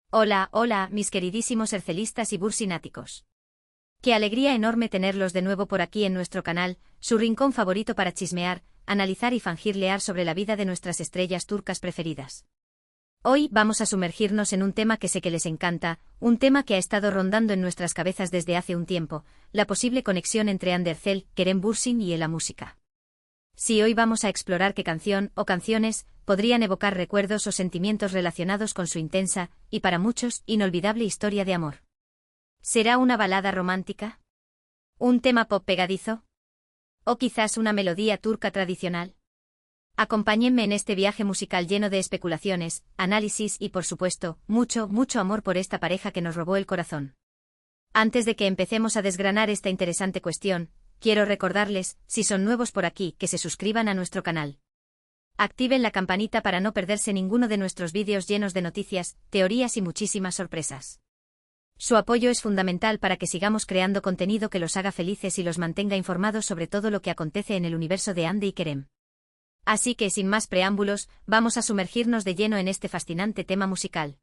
Hola, hola, mis queridísimos hercelistas y bursináticos. Qué alegría enorme tenerlos de nuevo por aquí en nuestro canal, su rincón favorito para chismear, analizar y fangirlear sobre la vida de nuestras estrellas turcas preferidas. Hoy vamos a sumergirnos en un tema que sé que les encanta, un tema que ha estado rondando en nuestras cabezas desde hace un tiempo, la posible conexión entre Hande Erçel, Kerem Bürsin y la música. Sí, hoy vamos a explorar qué canción o canciones podrían evocar recuerdos o sentimientos relacionados con su intensa, y para muchos, inolvidable historia de amor. ¿Será una balada romántica? ¿Un tema pop pegadizo? ¿O quizás una melodía turca tradicional? Acompáñenme en este viaje musical lleno de especulaciones, análisis y, por supuesto, mucho, mucho amor por esta pareja que nos robó el corazón. Antes de que empecemos a desgranar esta interesante cuestión, quiero recordarles, si son nuevos por aquí, que se suscriban a nuestro canal. Activen la campanita para no perderse ninguno de nuestros vídeos llenos de noticias, teorías y muchísimas sorpresas. Su apoyo es fundamental para que sigamos creando contenido que los haga felices y los mantenga informados sobre todo lo que acontece en el universo de Hande y Kerem. Así que, sin más preámbulos, vamos a sumergirnos de lleno en este fascinante tema musical.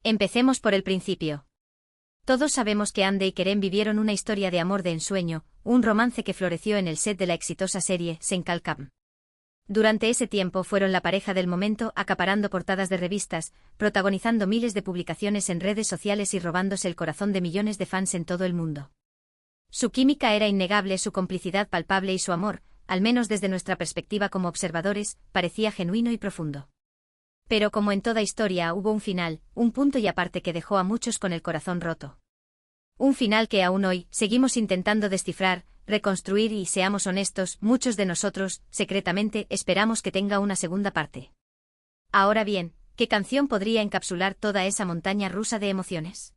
Empecemos por el principio. Todos sabemos que Hande y Kerem vivieron una historia de amor de ensueño, un romance que floreció en el set de la exitosa serie Sen Kalkam. Durante ese tiempo fueron la pareja del momento, acaparando portadas de revistas, protagonizando miles de publicaciones en redes sociales y robándose el corazón de millones de fans en todo el mundo. Su química era innegable, su complicidad palpable y su amor, al menos desde nuestra perspectiva como observadores, parecía genuino y profundo. Pero como en toda historia hubo un final, un punto y aparte que dejó a muchos con el corazón roto. Un final que aún hoy seguimos intentando descifrar, reconstruir y, seamos honestos, muchos de nosotros, secretamente, esperamos que tenga una segunda parte. Ahora bien, ¿qué canción podría encapsular toda esa montaña rusa de emociones?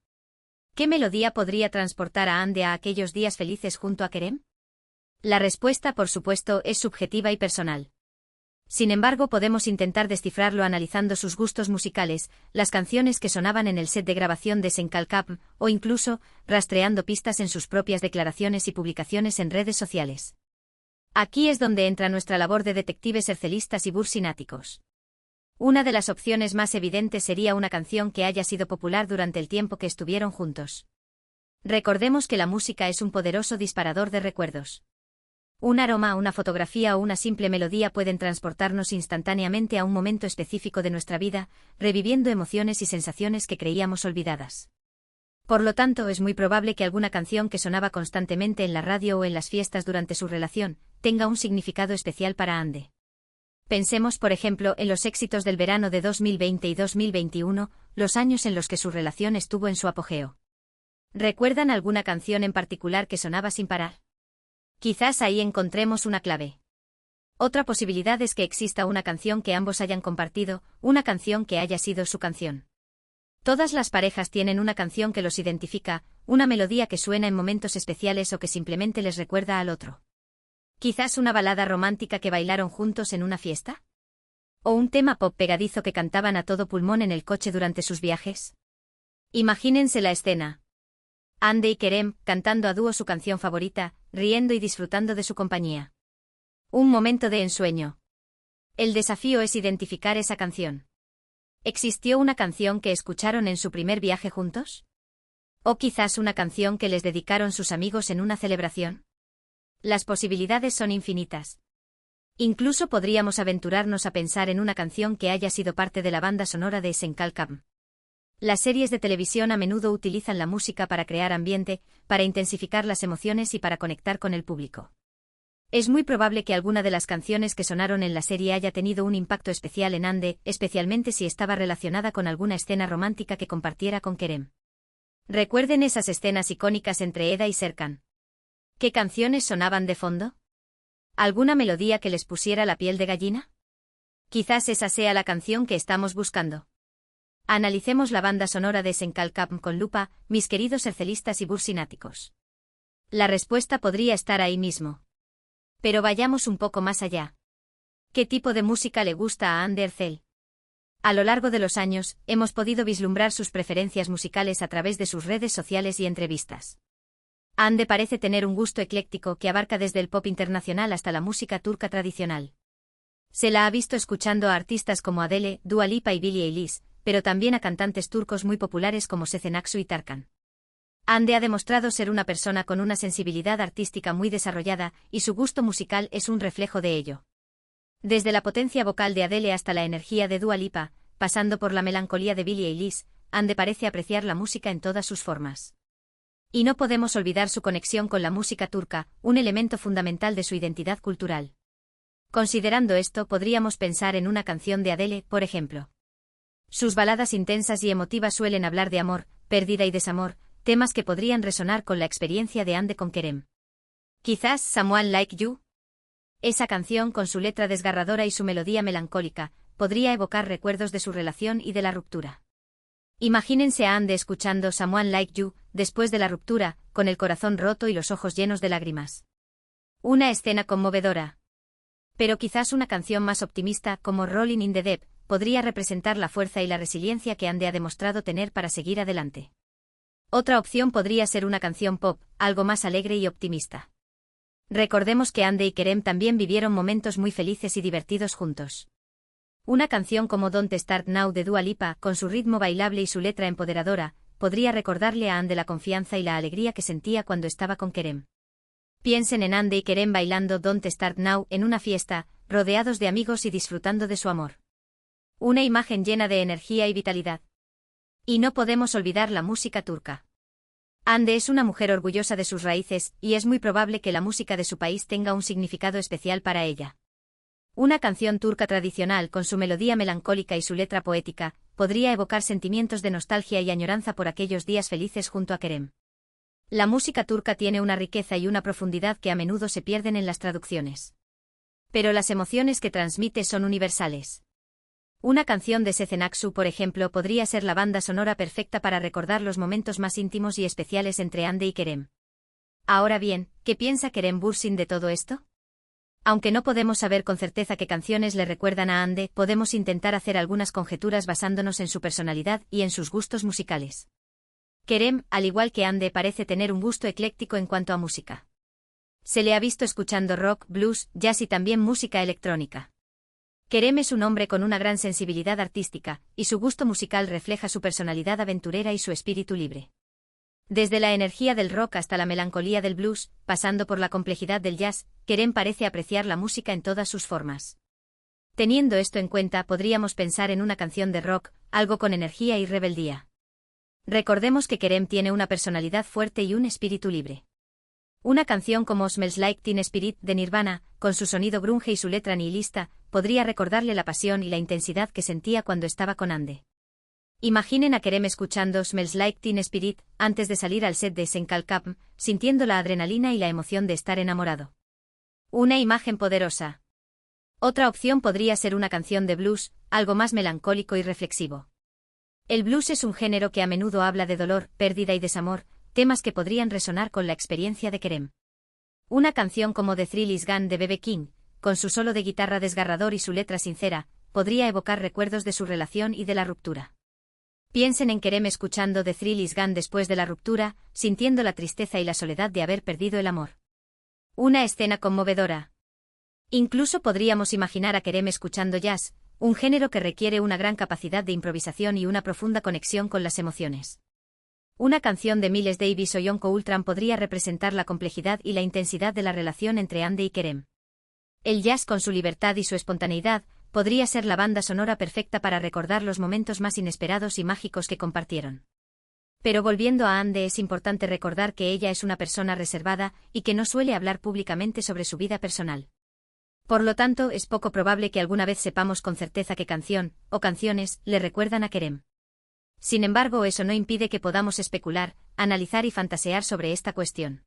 ¿Qué melodía podría transportar a Hande a aquellos días felices junto a Kerem? La respuesta, por supuesto, es subjetiva y personal. Sin embargo, podemos intentar descifrarlo analizando sus gustos musicales, las canciones que sonaban en el set de grabación de Sen Kalkam, o incluso, rastreando pistas en sus propias declaraciones y publicaciones en redes sociales. Aquí es donde entra nuestra labor de detectives hercelistas y bursináticos. Una de las opciones más evidentes sería una canción que haya sido popular durante el tiempo que estuvieron juntos. Recordemos que la música es un poderoso disparador de recuerdos. Un aroma, una fotografía o una simple melodía pueden transportarnos instantáneamente a un momento específico de nuestra vida, reviviendo emociones y sensaciones que creíamos olvidadas. Por lo tanto, es muy probable que alguna canción que sonaba constantemente en la radio o en las fiestas durante su relación, tenga un significado especial para Hande. Pensemos, por ejemplo, en los éxitos del verano de 2020 y 2021, los años en los que su relación estuvo en su apogeo. ¿Recuerdan alguna canción en particular que sonaba sin parar? Quizás ahí encontremos una clave. Otra posibilidad es que exista una canción que ambos hayan compartido, una canción que haya sido su canción. Todas las parejas tienen una canción que los identifica, una melodía que suena en momentos especiales o que simplemente les recuerda al otro. Quizás una balada romántica que bailaron juntos en una fiesta. ¿O un tema pop pegadizo que cantaban a todo pulmón en el coche durante sus viajes? Imagínense la escena. Hande y Kerem, cantando a dúo su canción favorita, riendo y disfrutando de su compañía. Un momento de ensueño. El desafío es identificar esa canción. ¿Existió una canción que escucharon en su primer viaje juntos? ¿O quizás una canción que les dedicaron sus amigos en una celebración? Las posibilidades son infinitas. Incluso podríamos aventurarnos a pensar en una canción que haya sido parte de la banda sonora de Sen Kalkam. Las series de televisión a menudo utilizan la música para crear ambiente, para intensificar las emociones y para conectar con el público. Es muy probable que alguna de las canciones que sonaron en la serie haya tenido un impacto especial en Hande, especialmente si estaba relacionada con alguna escena romántica que compartiera con Kerem. Recuerden esas escenas icónicas entre Eda y Serkan. ¿Qué canciones sonaban de fondo? ¿Alguna melodía que les pusiera la piel de gallina? Quizás esa sea la canción que estamos buscando. Analicemos la banda sonora de Sen Kalkam con lupa, mis queridos hercelistas y bursináticos. La respuesta podría estar ahí mismo. Pero vayamos un poco más allá. ¿Qué tipo de música le gusta a Hande Erçel? A lo largo de los años, hemos podido vislumbrar sus preferencias musicales a través de sus redes sociales y entrevistas. Hande parece tener un gusto ecléctico que abarca desde el pop internacional hasta la música turca tradicional. Se la ha visto escuchando a artistas como Adele, Dua Lipa y Billie Eilish, pero también a cantantes turcos muy populares como Sezen Aksu y Tarkan. Hande ha demostrado ser una persona con una sensibilidad artística muy desarrollada, y su gusto musical es un reflejo de ello. Desde la potencia vocal de Adele hasta la energía de Dua Lipa, pasando por la melancolía de Billie Eilish, Hande parece apreciar la música en todas sus formas. Y no podemos olvidar su conexión con la música turca, un elemento fundamental de su identidad cultural. Considerando esto, podríamos pensar en una canción de Adele, por ejemplo. Sus baladas intensas y emotivas suelen hablar de amor, pérdida y desamor, temas que podrían resonar con la experiencia de Hande con Kerem. Quizás Someone Like You. Esa canción, con su letra desgarradora y su melodía melancólica, podría evocar recuerdos de su relación y de la ruptura. Imagínense a Hande escuchando Someone Like You, después de la ruptura, con el corazón roto y los ojos llenos de lágrimas. Una escena conmovedora. Pero quizás una canción más optimista, como Rolling in the Deep, podría representar la fuerza y la resiliencia que Hande ha demostrado tener para seguir adelante. Otra opción podría ser una canción pop, algo más alegre y optimista. Recordemos que Hande y Kerem también vivieron momentos muy felices y divertidos juntos. Una canción como Don't Start Now de Dua Lipa, con su ritmo bailable y su letra empoderadora, podría recordarle a Hande la confianza y la alegría que sentía cuando estaba con Kerem. Piensen en Hande y Kerem bailando Don't Start Now en una fiesta, rodeados de amigos y disfrutando de su amor. Una imagen llena de energía y vitalidad. Y no podemos olvidar la música turca. Hande es una mujer orgullosa de sus raíces, y es muy probable que la música de su país tenga un significado especial para ella. Una canción turca tradicional con su melodía melancólica y su letra poética, podría evocar sentimientos de nostalgia y añoranza por aquellos días felices junto a Kerem. La música turca tiene una riqueza y una profundidad que a menudo se pierden en las traducciones. Pero las emociones que transmite son universales. Una canción de Sezen Aksu, por ejemplo, podría ser la banda sonora perfecta para recordar los momentos más íntimos y especiales entre Hande y Kerem. Ahora bien, ¿qué piensa Kerem Bürsin de todo esto? Aunque no podemos saber con certeza qué canciones le recuerdan a Hande, podemos intentar hacer algunas conjeturas basándonos en su personalidad y en sus gustos musicales. Kerem, al igual que Hande, parece tener un gusto ecléctico en cuanto a música. Se le ha visto escuchando rock, blues, jazz y también música electrónica. Kerem es un hombre con una gran sensibilidad artística, y su gusto musical refleja su personalidad aventurera y su espíritu libre. Desde la energía del rock hasta la melancolía del blues, pasando por la complejidad del jazz, Kerem parece apreciar la música en todas sus formas. Teniendo esto en cuenta, podríamos pensar en una canción de rock, algo con energía y rebeldía. Recordemos que Kerem tiene una personalidad fuerte y un espíritu libre. Una canción como Smells Like Teen Spirit de Nirvana, con su sonido grunge y su letra nihilista, podría recordarle la pasión y la intensidad que sentía cuando estaba con Hande. Imaginen a Kerem escuchando Smells Like Teen Spirit antes de salir al set de Central Camp, sintiendo la adrenalina y la emoción de estar enamorado. Una imagen poderosa. Otra opción podría ser una canción de blues, algo más melancólico y reflexivo. El blues es un género que a menudo habla de dolor, pérdida y desamor, temas que podrían resonar con la experiencia de Kerem. Una canción como The Thrill Is Gone de B.B. King, con su solo de guitarra desgarrador y su letra sincera, podría evocar recuerdos de su relación y de la ruptura. Piensen en Kerem escuchando The Thrill Is Gone después de la ruptura, sintiendo la tristeza y la soledad de haber perdido el amor. Una escena conmovedora. Incluso podríamos imaginar a Kerem escuchando jazz, un género que requiere una gran capacidad de improvisación y una profunda conexión con las emociones. Una canción de Miles Davis o Yonko Ultram podría representar la complejidad y la intensidad de la relación entre Hande y Kerem. El jazz, con su libertad y su espontaneidad, podría ser la banda sonora perfecta para recordar los momentos más inesperados y mágicos que compartieron. Pero volviendo a Hande, es importante recordar que ella es una persona reservada y que no suele hablar públicamente sobre su vida personal. Por lo tanto, es poco probable que alguna vez sepamos con certeza qué canción, o canciones, le recuerdan a Kerem. Sin embargo, eso no impide que podamos especular, analizar y fantasear sobre esta cuestión.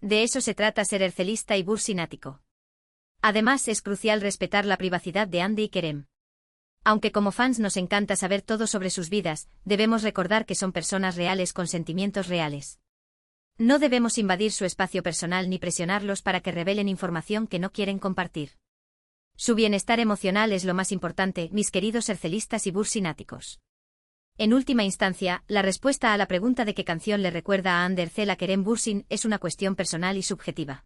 De eso se trata ser hercelista y bursinático. Además, es crucial respetar la privacidad de Hande y Kerem. Aunque como fans nos encanta saber todo sobre sus vidas, debemos recordar que son personas reales con sentimientos reales. No debemos invadir su espacio personal ni presionarlos para que revelen información que no quieren compartir. Su bienestar emocional es lo más importante, mis queridos hercelistas y bursináticos. En última instancia, la respuesta a la pregunta de qué canción le recuerda a Hande Erçel a Kerem Bürsin es una cuestión personal y subjetiva.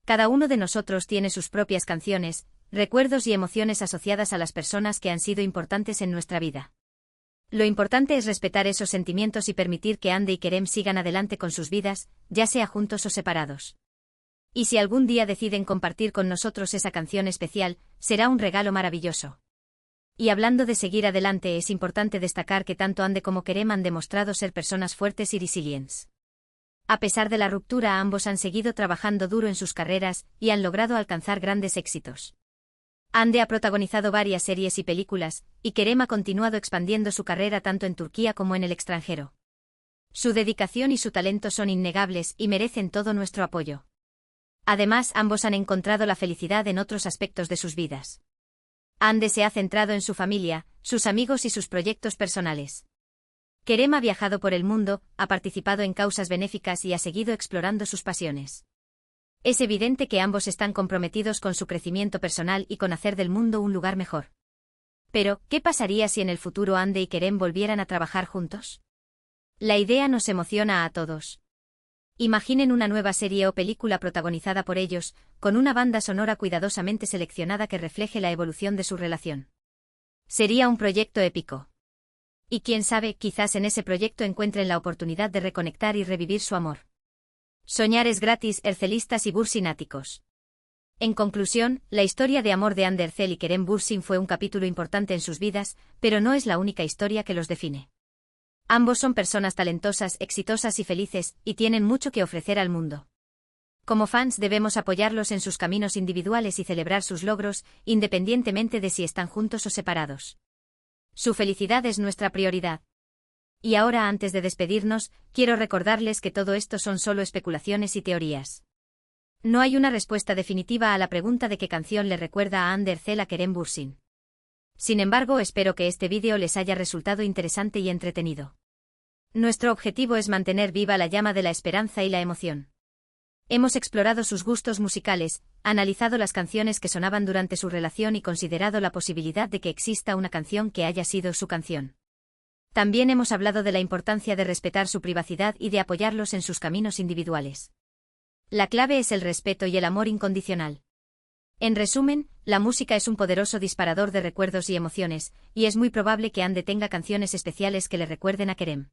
Cada uno de nosotros tiene sus propias canciones, recuerdos y emociones asociadas a las personas que han sido importantes en nuestra vida. Lo importante es respetar esos sentimientos y permitir que Ande y Kerem sigan adelante con sus vidas, ya sea juntos o separados. Y si algún día deciden compartir con nosotros esa canción especial, será un regalo maravilloso. Y hablando de seguir adelante, es importante destacar que tanto Ande como Kerem han demostrado ser personas fuertes y resilientes. A pesar de la ruptura, ambos han seguido trabajando duro en sus carreras y han logrado alcanzar grandes éxitos. Ande ha protagonizado varias series y películas, y Kerem ha continuado expandiendo su carrera tanto en Turquía como en el extranjero. Su dedicación y su talento son innegables y merecen todo nuestro apoyo. Además, ambos han encontrado la felicidad en otros aspectos de sus vidas. Ande se ha centrado en su familia, sus amigos y sus proyectos personales. Kerem ha viajado por el mundo, ha participado en causas benéficas y ha seguido explorando sus pasiones. Es evidente que ambos están comprometidos con su crecimiento personal y con hacer del mundo un lugar mejor. Pero, ¿qué pasaría si en el futuro Ande y Kerem volvieran a trabajar juntos? La idea nos emociona a todos. Imaginen una nueva serie o película protagonizada por ellos, con una banda sonora cuidadosamente seleccionada que refleje la evolución de su relación. Sería un proyecto épico. Y quién sabe, quizás en ese proyecto encuentren la oportunidad de reconectar y revivir su amor. Soñar es gratis, ercelistas y bursináticos. En conclusión, la historia de amor de Ande Ercel y Kerem Bürsin fue un capítulo importante en sus vidas, pero no es la única historia que los define. Ambos son personas talentosas, exitosas y felices, y tienen mucho que ofrecer al mundo. Como fans debemos apoyarlos en sus caminos individuales y celebrar sus logros, independientemente de si están juntos o separados. Su felicidad es nuestra prioridad. Y ahora, antes de despedirnos, quiero recordarles que todo esto son solo especulaciones y teorías. No hay una respuesta definitiva a la pregunta de qué canción le recuerda a Ande Ercel a Kerem Bürsin. Sin embargo, espero que este vídeo les haya resultado interesante y entretenido. Nuestro objetivo es mantener viva la llama de la esperanza y la emoción. Hemos explorado sus gustos musicales, analizado las canciones que sonaban durante su relación y considerado la posibilidad de que exista una canción que haya sido su canción. También hemos hablado de la importancia de respetar su privacidad y de apoyarlos en sus caminos individuales. La clave es el respeto y el amor incondicional. En resumen, la música es un poderoso disparador de recuerdos y emociones, y es muy probable que Ande tenga canciones especiales que le recuerden a Kerem.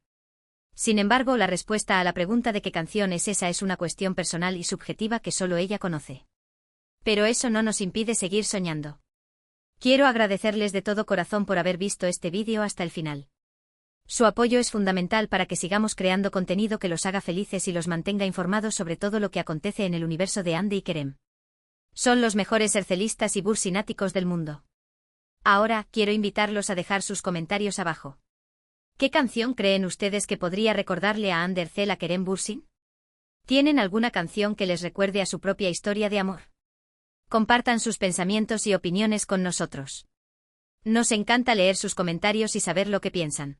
Sin embargo, la respuesta a la pregunta de qué canción es esa es una cuestión personal y subjetiva que solo ella conoce. Pero eso no nos impide seguir soñando. Quiero agradecerles de todo corazón por haber visto este vídeo hasta el final. Su apoyo es fundamental para que sigamos creando contenido que los haga felices y los mantenga informados sobre todo lo que acontece en el universo de Ande y Kerem. Son los mejores ercelistas y bursináticos del mundo. Ahora, quiero invitarlos a dejar sus comentarios abajo. ¿Qué canción creen ustedes que podría recordarle a Ande Ercel a Kerem Bürsin? ¿Tienen alguna canción que les recuerde a su propia historia de amor? Compartan sus pensamientos y opiniones con nosotros. Nos encanta leer sus comentarios y saber lo que piensan.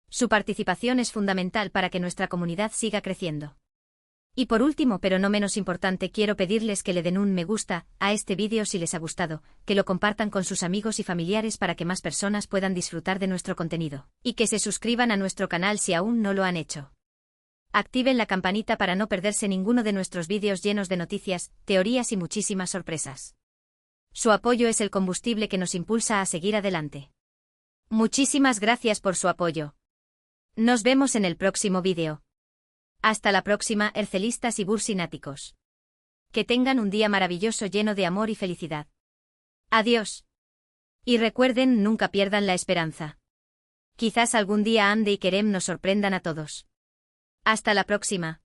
Su participación es fundamental para que nuestra comunidad siga creciendo. Y por último, pero no menos importante, quiero pedirles que le den un me gusta a este vídeo si les ha gustado, que lo compartan con sus amigos y familiares para que más personas puedan disfrutar de nuestro contenido, y que se suscriban a nuestro canal si aún no lo han hecho. Activen la campanita para no perderse ninguno de nuestros vídeos llenos de noticias, teorías y muchísimas sorpresas. Su apoyo es el combustible que nos impulsa a seguir adelante. Muchísimas gracias por su apoyo. Nos vemos en el próximo vídeo. Hasta la próxima, ercelistas y bursináticos. Que tengan un día maravilloso lleno de amor y felicidad. Adiós. Y recuerden, nunca pierdan la esperanza. Quizás algún día Ande y Kerem nos sorprendan a todos. Hasta la próxima.